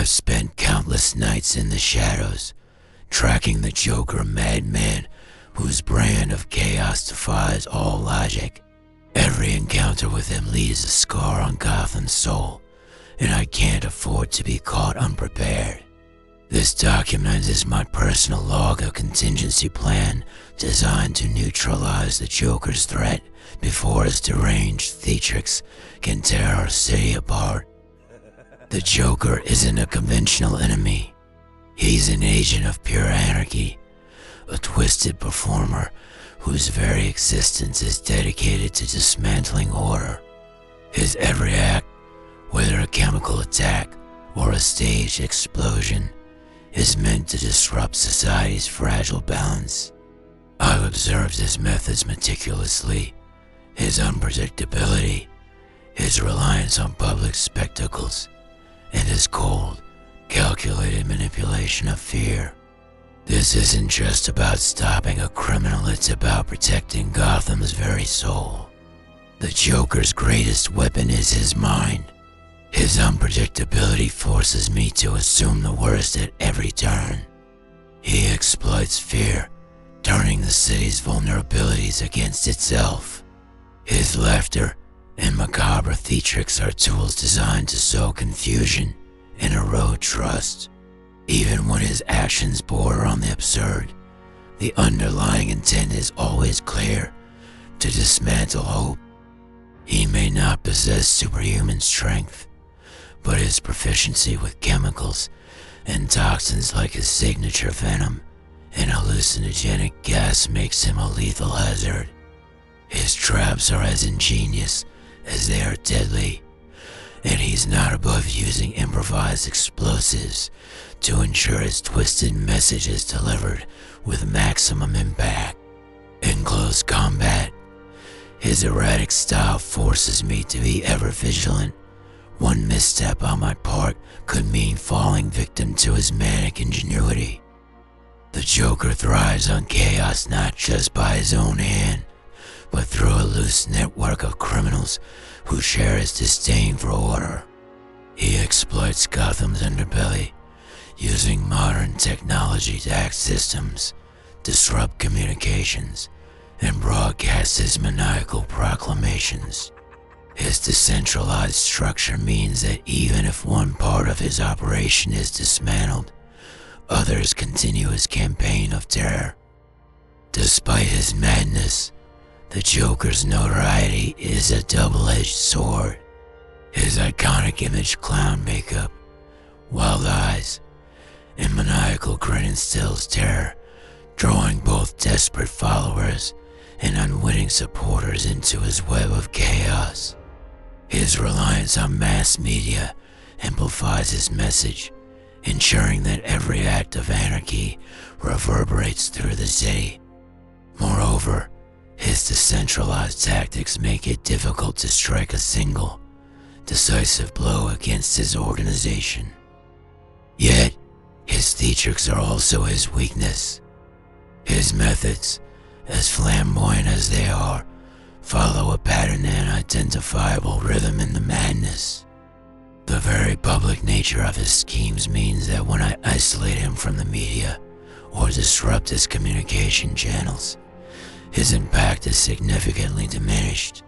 I've spent countless nights in the shadows, tracking the Joker madman whose brand of chaos defies all logic. Every encounter with him leaves a scar on Gotham's soul, and I can't afford to be caught unprepared. This document is my personal log of contingency plan designed to neutralize the Joker's threat before his deranged theatrics can tear our city apart. The Joker isn't a conventional enemy. He's an agent of pure anarchy, a twisted performer whose very existence is dedicated to dismantling order. His every act, whether a chemical attack or a staged explosion, is meant to disrupt society's fragile balance. I've observed his methods meticulously, his unpredictability, his reliance on public spectacles, and his cold, calculated manipulation of fear. This isn't just about stopping a criminal, it's about protecting Gotham's very soul. The Joker's greatest weapon is his mind. His unpredictability forces me to assume the worst at every turn. He exploits fear, turning the city's vulnerabilities against itself. His laughter and macabre theatrics are tools designed to sow confusion and erode trust. Even when his actions border on the absurd, the underlying intent is always clear: to dismantle hope. He may not possess superhuman strength, but his proficiency with chemicals and toxins like his signature venom and hallucinogenic gas makes him a lethal hazard. His traps are as ingenious as they are deadly, and he's not above using improvised explosives to ensure his twisted message is delivered with maximum impact. In close combat, his erratic style forces me to be ever vigilant. One misstep on my part could mean falling victim to his manic ingenuity. The Joker thrives on chaos not just by his own hand, but through a loose network of criminals who share his disdain for order. He exploits Gotham's underbelly, using modern technology to hack systems, disrupt communications, and broadcast his maniacal proclamations. His decentralized structure means that even if one part of his operation is dismantled, others continue his campaign of terror. Despite his madness, the Joker's notoriety is a double-edged sword. His iconic image clown makeup, wild eyes, and maniacal grin instills terror, drawing both desperate followers and unwitting supporters into his web of chaos. His reliance on mass media amplifies his message, ensuring that every act of anarchy reverberates through the city. Moreover, his decentralized tactics make it difficult to strike a single, decisive blow against his organization. Yet, his theatrics are also his weakness. His methods, as flamboyant as they are, follow a pattern and identifiable rhythm in the madness. The very public nature of his schemes means that when I isolate him from the media or disrupt his communication channels, his impact is significantly diminished.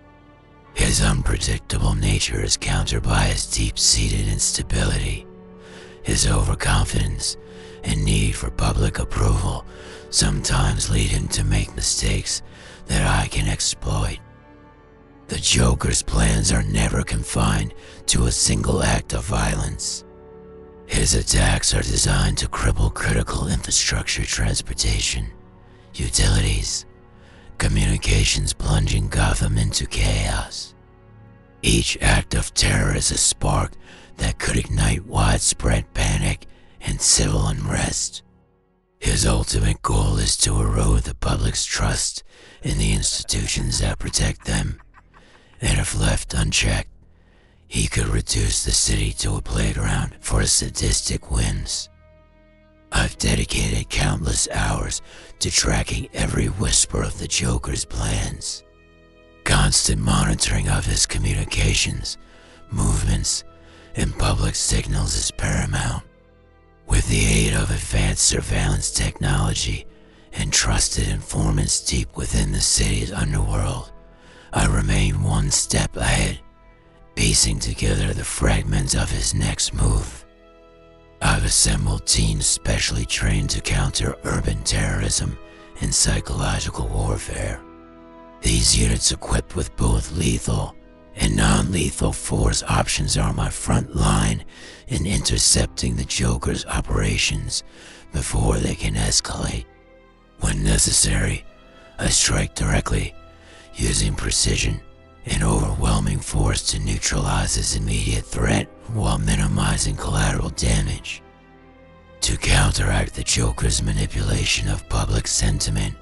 His unpredictable nature is countered by his deep-seated instability. His overconfidence and need for public approval sometimes lead him to make mistakes that I can exploit. The Joker's plans are never confined to a single act of violence. His attacks are designed to cripple critical infrastructure, transportation, utilities, communications, plunging Gotham into chaos. Each act of terror is a spark that could ignite widespread panic and civil unrest. His ultimate goal is to erode the public's trust in the institutions that protect them, and if left unchecked, he could reduce the city to a playground for his sadistic whims. I've dedicated countless hours to tracking every whisper of the Joker's plans. Constant monitoring of his communications, movements, and public signals is paramount. of advanced surveillance technology and trusted informants deep within the city's underworld, I remain one step ahead, piecing together the fragments of his next move. I've assembled teams specially trained to counter urban terrorism and psychological warfare. These units, equipped with both lethal and non-lethal force options, are my front line in intercepting the Joker's operations before they can escalate. When necessary, I strike directly, using precision and overwhelming force to neutralize his immediate threat while minimizing collateral damage. To counteract the Joker's manipulation of public sentiment,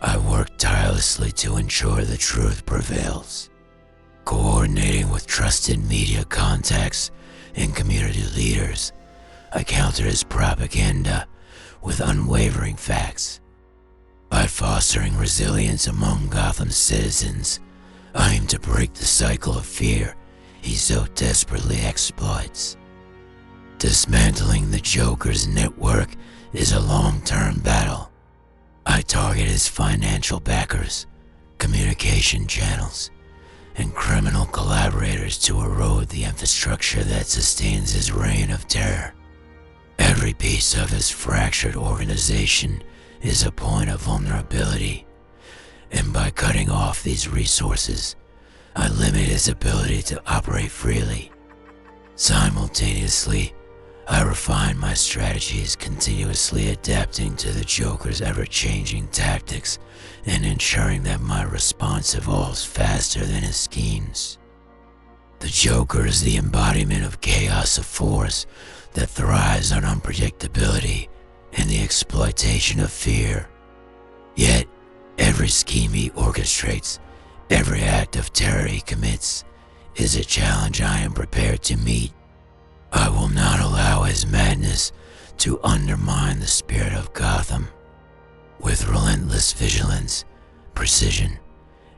I work tirelessly to ensure the truth prevails. Coordinating with trusted media contacts and community leaders, I counter his propaganda with unwavering facts. By fostering resilience among Gotham's citizens, I aim to break the cycle of fear he so desperately exploits. Dismantling the Joker's network is a long-term battle. I target his financial backers, communication channels, and criminal collaborators to erode the infrastructure that sustains his reign of terror. Every piece of his fractured organization is a point of vulnerability, and by cutting off these resources, I limit his ability to operate freely. Simultaneously, I refine my strategies, continuously adapting to the Joker's ever-changing tactics and ensuring that my response evolves faster than his schemes. The Joker is the embodiment of chaos, a force that thrives on unpredictability and the exploitation of fear. Yet, every scheme he orchestrates, every act of terror he commits, is a challenge I am prepared to meet. I will not allow his madness to undermine the spirit of Gotham. With relentless vigilance, precision,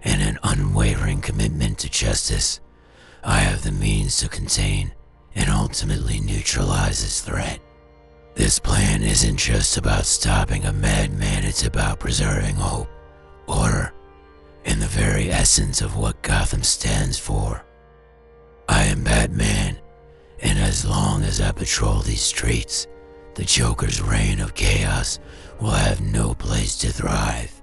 and an unwavering commitment to justice, I have the means to contain and ultimately neutralize his threat. This plan isn't just about stopping a madman, it's about preserving hope, order, and the very essence of what Gotham stands for. I am Batman, and as long as I patrol these streets, the Joker's reign of chaos will have no place to thrive.